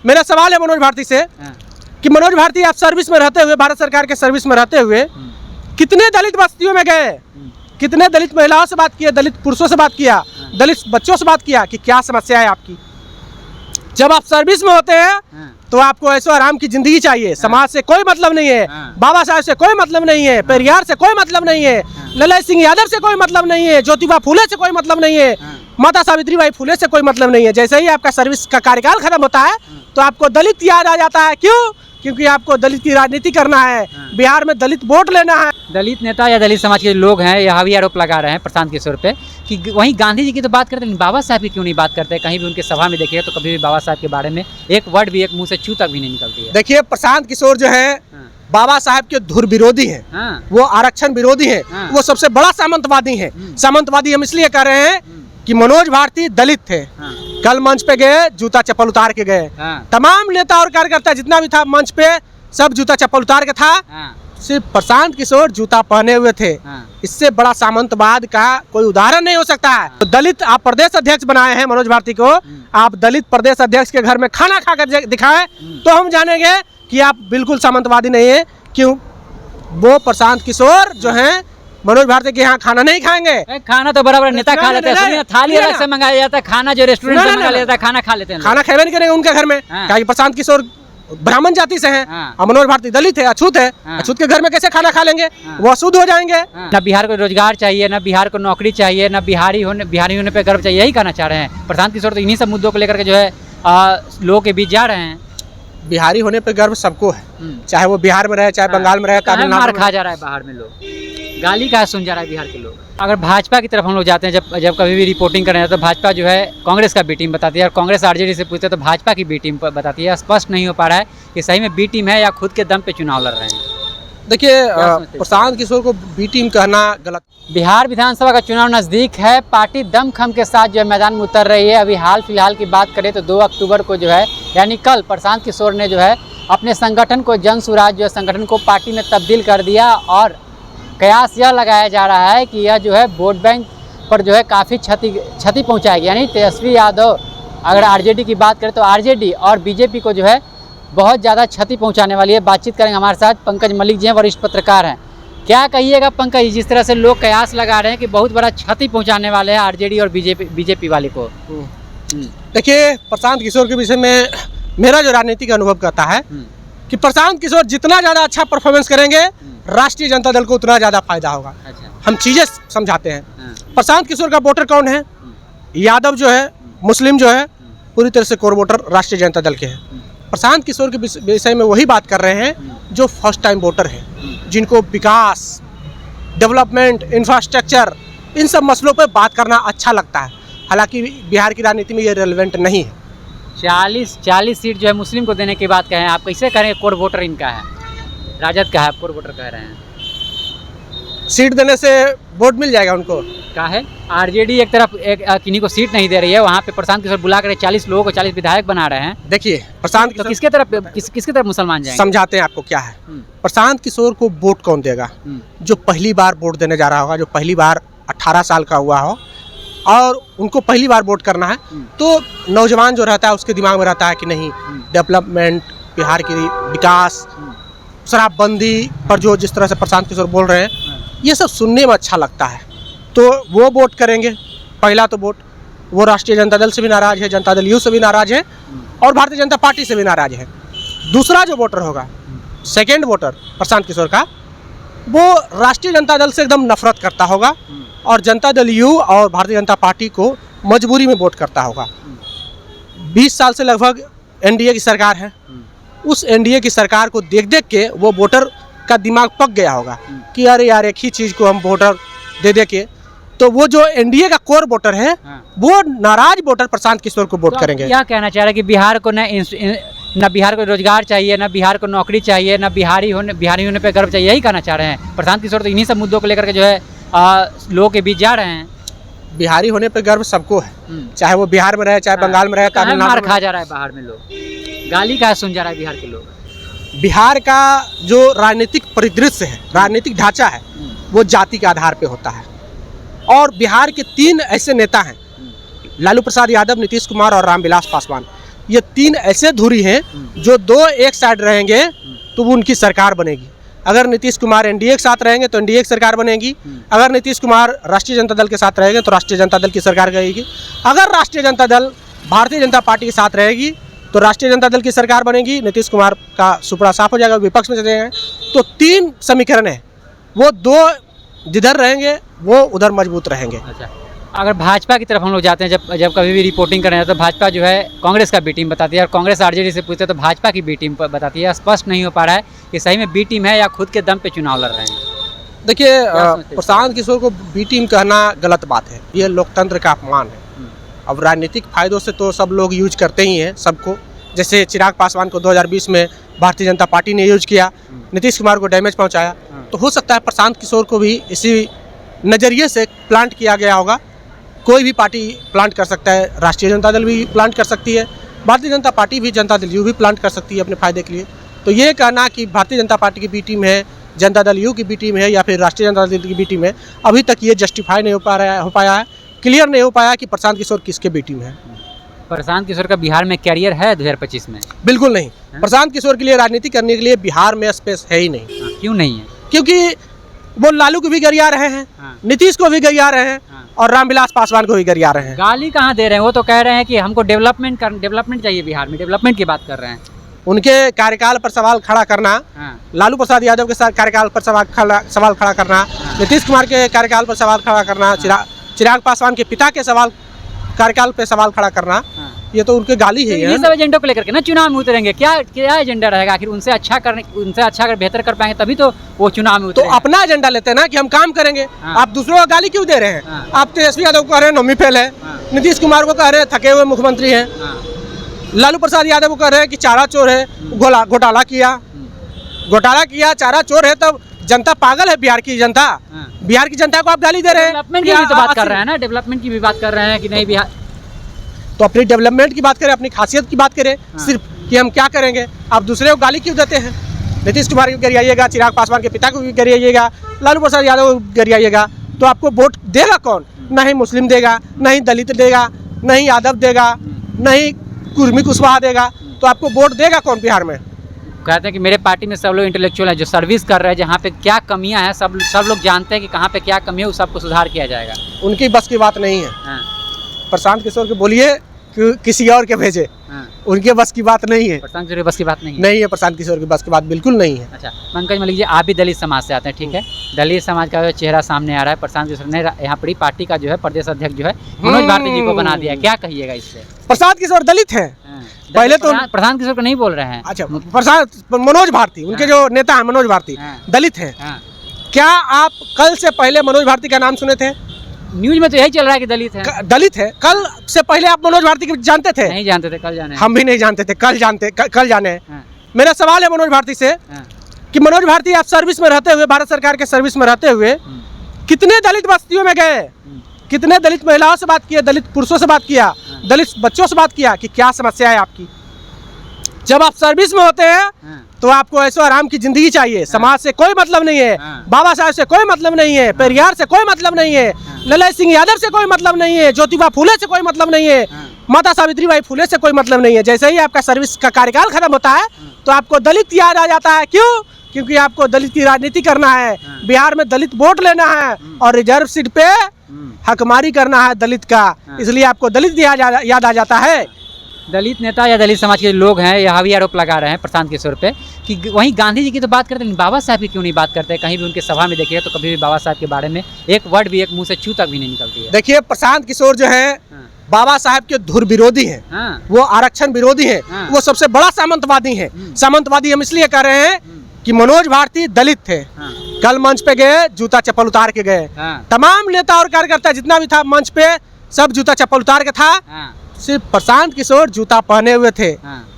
मेरा सवाल है मनोज भारती से कि मनोज भारती, आप सर्विस में रहते हुए, भारत सरकार के सर्विस में रहते हुए कितने दलित बस्तियों में गए, कितने दलित महिलाओं से बात किया, दलित पुरुषों से बात किया, दलित बच्चों से बात किया कि क्या समस्या है आपकी। जब आप सर्विस में होते हैं तो आपको ऐसो आराम की जिंदगी चाहिए, समाज से कोई मतलब नहीं है, बाबा साहब से कोई मतलब नहीं है, पेरियार से कोई मतलब नहीं है, ललन सिंह यादव से कोई मतलब नहीं है, ज्योतिबा फूले से कोई मतलब नहीं है, माता सावित्रीबाई फूले से कोई मतलब नहीं है। जैसे ही आपका सर्विस का कार्यकाल खत्म होता है तो आपको दलित याद आ जाता है। क्यों? क्योंकि आपको दलित की राजनीति करना है, बिहार में दलित वोट लेना है। दलित नेता या दलित समाज के लोग हैं यह भी आरोप लगा रहे हैं प्रशांत किशोर पे कि वहीं गांधी जी की तो बात करते हैं, बाबा साहब की क्यों नहीं बात करते। कहीं भी उनके सभा में देखिए तो कभी भी बाबा साहब के बारे में एक वर्ड भी, एक मुंह से चू तक भी नहीं निकलती है। देखिए, प्रशांत किशोर जो है बाबा साहब के धुर विरोधी हैं, वो आरक्षण विरोधी हैं, वो सबसे बड़ा सामंतवादी हैं। सामंतवादी हम इसलिए कह रहे हैं कि मनोज भारती दलित थे, कल मंच पे गए, जूता चप्पल उतार के गए। तमाम नेता और कार्यकर्ता जितना भी था मंच पे सब जूता चप्पल उतार के था, सिर्फ प्रशांत किशोर जूता पहने हुए थे। इससे बड़ा सामंतवाद का कोई उदाहरण नहीं हो सकता है। तो दलित आप प्रदेश अध्यक्ष बनाए हैं मनोज भारती को, आप दलित प्रदेश अध्यक्ष के घर में खाना खाकर दिखाएं तो हम जानेंगे कि आप बिल्कुल सामंतवादी नहीं है। क्यों? वो प्रशांत किशोर जो हैं मनोज भारती के यहाँ खाना नहीं खाएंगे। खाना तो बराबर नेता खा लेते हैं, थाली अलग से मंगाया जाता है, खाना जो रेस्टोरेंट से मंगा लेता है खाना खा लेते हैं। खाना खाए नहीं करेंगे उनके घर में, क्या प्रशांत किशोर ब्राह्मण जाति से हैं और मनोज भारती दलित है, अछूत है। अछूत के घर में कैसे खाना खा लेंगे? वो अशुद्ध हो जाएंगे। न बिहार को रोजगार चाहिए, न बिहार को नौकरी चाहिए, न बिहारी होने पे गर्व चाहिए, यही कहना चाह रहे हैं प्रशांत किशोर। तो इन्हीं सब मुद्दों को लेकर के जो है लोगों के बीच जा रहे हैं। बिहारी होने पे गर्व सबको है, चाहे वो बिहार में रहे, चाहे बंगाल में रहे, तमिलनाडु में। खा जा रहा है बाहर में लोग, गाली का सुन जा रहा है बिहार के लोग। अगर भाजपा की तरफ हम लोग जाते हैं, जब कभी भी रिपोर्टिंग कर रहे हैं तो भाजपा जो है कांग्रेस का बी टीम बताती है, और कांग्रेस आरजेडी से पूछते हैं तो भाजपा की बी टीम बताती है। स्पष्ट नहीं हो पा रहा है कि सही में बी टीम है या खुद के दम पे चुनाव लड़ रहे हैं। देखिए, प्रशांत किशोर को बी टीम कहना गलत। बिहार विधानसभा का चुनाव नज़दीक है, पार्टी दमखम के साथ जो है मैदान में उतर रही है। अभी हाल फिलहाल की बात करें तो 2 अक्टूबर को जो है यानी कल प्रशांत किशोर ने जो है अपने संगठन को, जन स्वराज जो है संगठन को पार्टी में तब्दील कर दिया। और कयास यह लगाया जा रहा है कि यह जो है वोट बैंक पर जो है काफ़ी क्षति पहुंचाएगी। यानी तेजस्वी यादव, अगर आरजेडी की बात करें तो आरजेडी और बीजेपी को जो है बहुत ज़्यादा क्षति पहुंचाने वाली है। बातचीत करेंगे हमारे साथ पंकज मलिक जी हैं, वरिष्ठ पत्रकार हैं। क्या कहिएगा पंकज, जिस तरह से लोग कयास लगा रहे हैं कि बहुत बड़ा क्षति पहुँचाने वाले हैं आरजेडी और बीजेपी वाले को। देखिए, प्रशांत किशोर के विषय में मेरा जो राजनीतिक अनुभव कहता है कि प्रशांत किशोर जितना ज़्यादा अच्छा परफॉर्मेंस करेंगे राष्ट्रीय जनता दल को उतना ज़्यादा फायदा होगा। हम चीज़ें समझाते हैं। प्रशांत किशोर का वोटर कौन है? यादव जो है, मुस्लिम जो है, पूरी तरह से कोर वोटर राष्ट्रीय जनता दल के हैं। प्रशांत किशोर के विषय में वही बात कर रहे हैं जो फर्स्ट टाइम वोटर है, जिनको विकास, डेवलपमेंट, इंफ्रास्ट्रक्चर, इन सब मसलों पर बात करना अच्छा लगता है। हालांकि बिहार की राजनीति में ये रेलेवेंट नहीं है। 40 सीट जो है मुस्लिम को देने की बात कहें, आप कैसे करेंगे? कोर वोटर इनका है, राजद का है, आप कोर वोटर कह रहे हैं। सीट देने से वोट मिल जाएगा उनको? क्या है, आरजेडी एक तरफ किन्हीं को सीट नहीं दे रही है, वहाँ पे प्रशांत किशोर बुला कर 40 लोगों को 40 विधायक बना रहे हैं। देखिए, प्रशांत तो किसके तरफ मुसलमान जाएंगे? समझाते हैं आपको क्या है। प्रशांत किशोर को वोट कौन देगा? जो पहली बार वोट देने जा रहा होगा, जो पहली बार 18 साल का हुआ हो और उनको पहली बार वोट करना है। तो नौजवान जो रहता है उसके दिमाग में रहता है कि नहीं, डेवलपमेंट, बिहार की विकास, शराबबंदी पर जो जिस तरह से प्रशांत किशोर बोल रहे हैं, ये सब सुनने में अच्छा लगता है, तो वो वोट करेंगे। पहला तो वोट वो राष्ट्रीय जनता दल से भी नाराज है, जनता दल यू से भी नाराज है और भारतीय जनता पार्टी से भी नाराज है। दूसरा जो वोटर होगा, सेकेंड वोटर प्रशांत किशोर का, वो राष्ट्रीय जनता दल से एकदम नफरत करता होगा और जनता दल यू और भारतीय जनता पार्टी को मजबूरी में वोट करता होगा। 20 साल से लगभग एनडीए की सरकार है, उस एनडीए की सरकार को देख देख के वो वोटर का दिमाग पक गया होगा कि अरे यार एक ही चीज़ को हम वोटर दे के, तो वो जो एनडीए का कोर वोटर है वो नाराज वोटर प्रशांत किशोर को वोट करेंगे। क्या कहना चाह रहे हैं कि बिहार को न बिहार को रोजगार चाहिए, न बिहार को नौकरी चाहिए, न बिहारी होने पे गर्व चाहिए, यही कहना चाह रहे हैं प्रशांत किशोर। तो इन्हीं सब मुद्दों को लेकर के जो है लोगों के बीच जा रहे हैं। बिहारी होने पे गर्व सबको है, चाहे वो बिहार में रहे, चाहे बंगाल में रहे, तमिलनाडु में। खा जा रहा है बाहर में लोग, गाली का सुन जा रहा है बिहार के लोग। बिहार का जो राजनीतिक परिदृश्य है, राजनीतिक ढांचा है, वो जाति के आधार पे होता है। और बिहार के 3 ऐसे नेता हैं, लालू प्रसाद यादव, नीतीश कुमार और रामविलास पासवान। ये 3 ऐसे धुरी हैं जो 2 एक साइड रहेंगे तो वो उनकी सरकार बनेगी। अगर नीतीश कुमार एनडीए के साथ रहेंगे तो एनडीए की सरकार बनेगी, अगर नीतीश कुमार राष्ट्रीय जनता दल के साथ रहेंगे तो राष्ट्रीय जनता दल की सरकार रहेगी, अगर राष्ट्रीय जनता दल भारतीय जनता पार्टी के साथ रहेगी तो राष्ट्रीय जनता दल की सरकार बनेगी, नीतीश कुमार का सुपड़ा साफ हो जाएगा, विपक्ष में चले जाएंगे। तो 3 समीकरण है, वो 2 जिधर रहेंगे वो उधर मजबूत रहेंगे। अच्छा, अगर भाजपा की तरफ हम लोग जाते हैं, जब कभी भी रिपोर्टिंग करें तो भाजपा जो है कांग्रेस का बी टीम बताती है, और कांग्रेस आरजेडी से पूछते हैं तो भाजपा की बी टीम बताती है। स्पष्ट नहीं हो पा रहा है कि सही में बी टीम है या खुद के दम पे चुनाव लड़ रहे हैं। देखिए, प्रशांत किशोर को बी टीम कहना गलत बात है, ये लोकतंत्र का अपमान है। अब राजनीतिक फायदों से तो सब लोग यूज करते ही हैं सबको, जैसे चिराग पासवान को 2020 में भारतीय जनता पार्टी ने यूज किया, नीतीश कुमार को डैमेज पहुंचाया, तो हो सकता है प्रशांत किशोर को भी इसी नज़रिए से प्लांट किया गया होगा। कोई भी पार्टी प्लांट कर सकता है, राष्ट्रीय जनता दल भी प्लांट कर सकती है, भारतीय जनता पार्टी भी, जनता दल यू भी प्लांट कर सकती है अपने फायदे के लिए। तो ये कहना कि भारतीय जनता पार्टी की बी टीम है, जनता दल यू की बी टीम है या फिर राष्ट्रीय जनता दल की बी टीम है, अभी तक ये जस्टिफाई नहीं हो पाया है, क्लियर नहीं हो पाया कि प्रशांत किशोर किसके बी टीम है। प्रशांत किशोर का बिहार में कैरियर है 2025 में? बिल्कुल नहीं। प्रशांत किशोर के लिए राजनीति करने के लिए बिहार में स्पेस है ही नहीं। क्यों नहीं है? क्योंकि वो लालू को भी गरिया रहे हैं, नीतीश को भी गरिया रहे हैं और रामविलास पासवान को भी गरिया रहे हैं। गाली कहाँ दे रहे हैं? वो तो कह रहे हैं कि हमको डेवलपमेंट चाहिए, बिहार में डेवलपमेंट की बात कर रहे हैं। उनके कार्यकाल पर सवाल खड़ा करना, लालू प्रसाद यादव के साथ कार्यकाल पर सवाल खड़ा करना, नीतीश कुमार के कार्यकाल पर सवाल खड़ा करना, चिराग पासवान के पिता के कार्यकाल पे सवाल खड़ा करना, ये तो उनके गाली है। ये सब एजेंडों को लेकर के ना चुनाव में उतरेंगे, क्या एजेंडा रहेगा? आखिर उनसे अच्छा अगर बेहतर कर पाएंगे तभी तो वो चुनाव में उतरेंगे। तो अपना एजेंडा लेते हैं ना कि हम काम करेंगे। आप दूसरों को गाली क्यों दे रहे हैं? आप तेजस्वी यादव को कह रहे हैं नौमी फेल है, नीतीश कुमार को कह रहे हैं थके हुए मुख्यमंत्री हैं, लालू प्रसाद यादव को कह रहे हैं कि चारा चोर है, घोटाला किया, चारा चोर है। तब जनता पागल है, बिहार की जनता। बिहार की जनता को आप गाली दे रहे हैं। डेवलपमेंट की भी तो बात कर रहे हैं ना, डेवलपमेंट की भी बात कर रहे हैं कि नहीं बिहार। तो अपनी डेवलपमेंट की बात करें, अपनी खासियत की बात करें, सिर्फ कि हम क्या करेंगे। आप दूसरे को गाली क्यों देते हैं? नीतीश कुमार को गरियाइएगा, चिराग पासवान के पिता को भी गरियाइएगा, लालू प्रसाद यादव को गरियाइएगा, तो आपको वोट देगा कौन? न ही मुस्लिम देगा, न ही दलित देगा, न ही यादव देगा, न ही कुर्मी कुशवाहा देगा, तो आपको वोट देगा कौन बिहार में? कहते हैं कि मेरे पार्टी में सब लोग इंटेलेक्चुअल हैं, जो सर्विस कर रहे हैं, जहाँ पे क्या कमियां हैं सब लोग जानते हैं कि कहाँ पे क्या कमी है, उस सबको सुधार किया जाएगा। उनकी बस की बात नहीं है। प्रशांत किशोर को बोलिए कि किसी और के भेजे, उनके बस की बात नहीं है। प्रशांत किशोर की बस की बात नहीं है, प्रशांत किशोर की बस की बात बिल्कुल नहीं है। अच्छा पंकज मलिक जी, आप भी दलित समाज से आते हैं, ठीक है? दलित समाज का जो चेहरा सामने आ रहा है, प्रशांत किशोर ने यहाँ पर पार्टी का जो है प्रदेश अध्यक्ष जो है मनोज भारती जी को बना दिया, क्या कहिएगा इससे? प्रशांत किशोर दलित है, पहले तो प्रशांत किशोर को नहीं बोल रहे हैं। अच्छा, मनोज भारती, उनके जो नेता है मनोज भारती दलित हैं। क्या आप कल से पहले मनोज भारती का नाम सुने थे? न्यूज में तो यही चल रहा है कि दलित है। दलित है। कल से पहले आप मनोज भारती को जानते थे? नहीं जानते थे, कल जाने। हम भी नहीं जानते थे, कल जाने। मेरा सवाल है मनोज भारती से कि मनोज भारती, आप सर्विस में रहते हुए, भारत सरकार के सर्विस में रहते हुए कितने दलित बस्तियों में गए, कितने दलित महिलाओं से बात किया, दलित पुरुषों से बात किया, दलित बच्चों से बात किया कि क्या समस्या है आपकी? जब आप सर्विस में होते हैं तो आपको ऐसो आराम की जिंदगी चाहिए, समाज से कोई मतलब नहीं है, बाबा साहब से कोई मतलब नहीं है, पेरियार से कोई मतलब नहीं है, ललन सिंह यादव से कोई मतलब नहीं है, ज्योतिबा फूले से कोई मतलब नहीं है, माता सावित्रीबाई फूले से कोई मतलब नहीं है। जैसे ही आपका सर्विस का कार्यकाल खत्म होता है तो आपको दलित याद आ जाता है। क्यों? क्योंकि आपको दलित की राजनीति करना है, बिहार में दलित वोट लेना है और रिजर्व सीट पे हकमारी करना है दलित का, इसलिए आपको दलित याद आ जाता है। दलित नेता या दलित समाज के लोग हैं, यह भी आरोप लगा रहे हैं प्रशांत किशोर पे कि वहीं गांधी जी की तो बात करते हैं, बाबा साहब की क्यों नहीं बात करते? कहीं भी उनके सभा में देखिए तो कभी भी बाबा साहब के बारे में एक वर्ड भी, एक मुंह से चू तक भी नहीं निकलती है। देखिए, प्रशांत किशोर जो है बाबा साहब के धुर विरोधी हैं, वो आरक्षण विरोधी हैं, वो सबसे बड़ा सामंतवादी हैं। सामंतवादी हम इसलिए कह रहे हैं कि मनोज भारती दलित थे, कल मंच पे गए, जूता चप्पल उतार के गए। तमाम नेता और कार्यकर्ता जितना भी था मंच पे, सब जूता चप्पल उतार के था, सिर्फ प्रशांत किशोर जूता पहने हुए थे।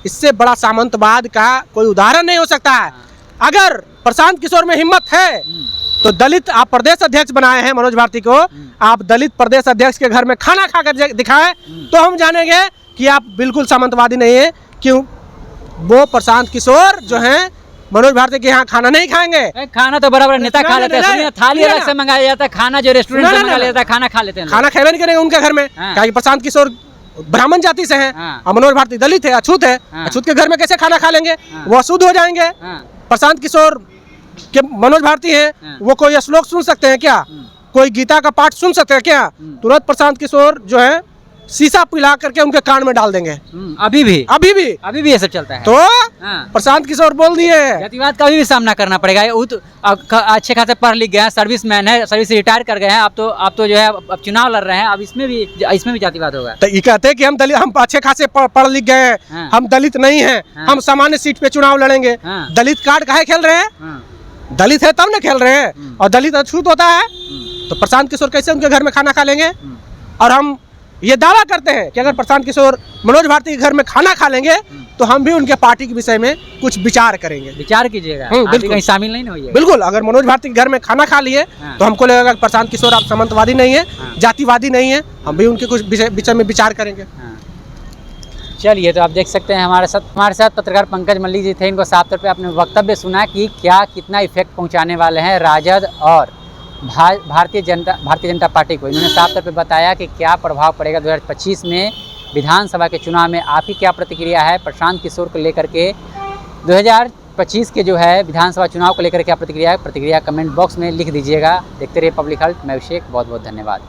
इससे बड़ा सामंतवाद का कोई उदाहरण नहीं हो सकता है। अगर प्रशांत किशोर में हिम्मत है तो दलित, आप प्रदेश अध्यक्ष बनाए हैं मनोज भारती को, आप दलित प्रदेश अध्यक्ष के घर में खाना खाकर दिखाएं तो हम जानेंगे कि आप बिल्कुल सामंतवादी नहीं है। क्यों? वो प्रशांत किशोर जो हैं मनोज भारती के यहाँ खाना नहीं खाएंगे। खाना तो बराबर नेता खा लेते हैं, थाली अलग से मंगाया जाता है, खाना जो रेस्टोरेंट से मंगा लेता है खाना खा लेते हैं। खाना खाए नहीं करेंगे उनके घर में, क्या प्रशांत किशोर ब्राह्मण जाति से हैं, हाँ। और मनोज भारती दलित है, अछूत है, हाँ। अछूत के घर में कैसे खाना खा लेंगे? हाँ। वो अशुद्ध हो जाएंगे। हाँ। प्रशांत किशोर के मनोज भारती हैं, हाँ। वो कोई श्लोक सुन सकते हैं क्या? कोई गीता का पाठ सुन सकते हैं क्या? तुरंत प्रशांत किशोर जो है शीशा पिला करके उनके कान में डाल देंगे। अभी भी ये सब चलता है। तो हाँ। प्रशांत किशोर बोल दिए जातिवाद का भी सामना करना पड़ेगा। वो तो अच्छे खासे पढ़ लिख गए हैं, सर्विस मैन है, सर्विस से रिटायर कर गए हैं, अब तो जो है अब चुनाव लड़ रहे हैं, अब इसमें भी जातिवाद होगा। तो ये कहते हैं कि हम अच्छे खासे पढ़ लिख गए हैं, हाँ। हम दलित नहीं हैं, हाँ। हम सामान्य सीट पे चुनाव लड़ेंगे। हाँ। दलित कार्ड काहे खेल रहे हैं? दलित है तब ना खेल रहे हैं, और दलित अछूत होता है। तो प्रशांत किशोर कैसे उनके घर में खाना खा लेंगे? और हम ये दावा करते हैं कि अगर प्रशांत किशोर मनोज भारती के घर में खाना खा लेंगे तो हम भी उनके पार्टी के विषय में कुछ विचार करेंगे। विचार कीजिएगा, आप भी बिल्कुल। कहीं शामिल नहीं होइएगा। बिल्कुल, अगर मनोज भारती के घर में खाना खा लिए हाँ। तो हमको लगेगा कि प्रशांत किशोर आप सामंतवादी नहीं है, हाँ। जातिवादी नहीं है, हम भी उनके कुछ विषय में विचार करेंगे। हाँ। चलिए, तो आप देख सकते हैं हमारे साथ पत्रकार पंकज मल्लिक जी थे। इनको साफ तौर पे अपने वक्तव्य सुना कि क्या कितना इफेक्ट पहुंचाने वाले हैं राजद और भारतीय जनता पार्टी को। इन्होंने साफ तौर पे बताया कि क्या प्रभाव पड़ेगा 2025 में विधानसभा के चुनाव में। आपकी क्या प्रतिक्रिया है प्रशांत किशोर को लेकर के? 2025 के जो है विधानसभा चुनाव को लेकर क्या प्रतिक्रिया है? प्रतिक्रिया कमेंट बॉक्स में लिख दीजिएगा। देखते रहिए पब्लिक हेल्थ। मैं अभिषेक, बहुत बहुत धन्यवाद।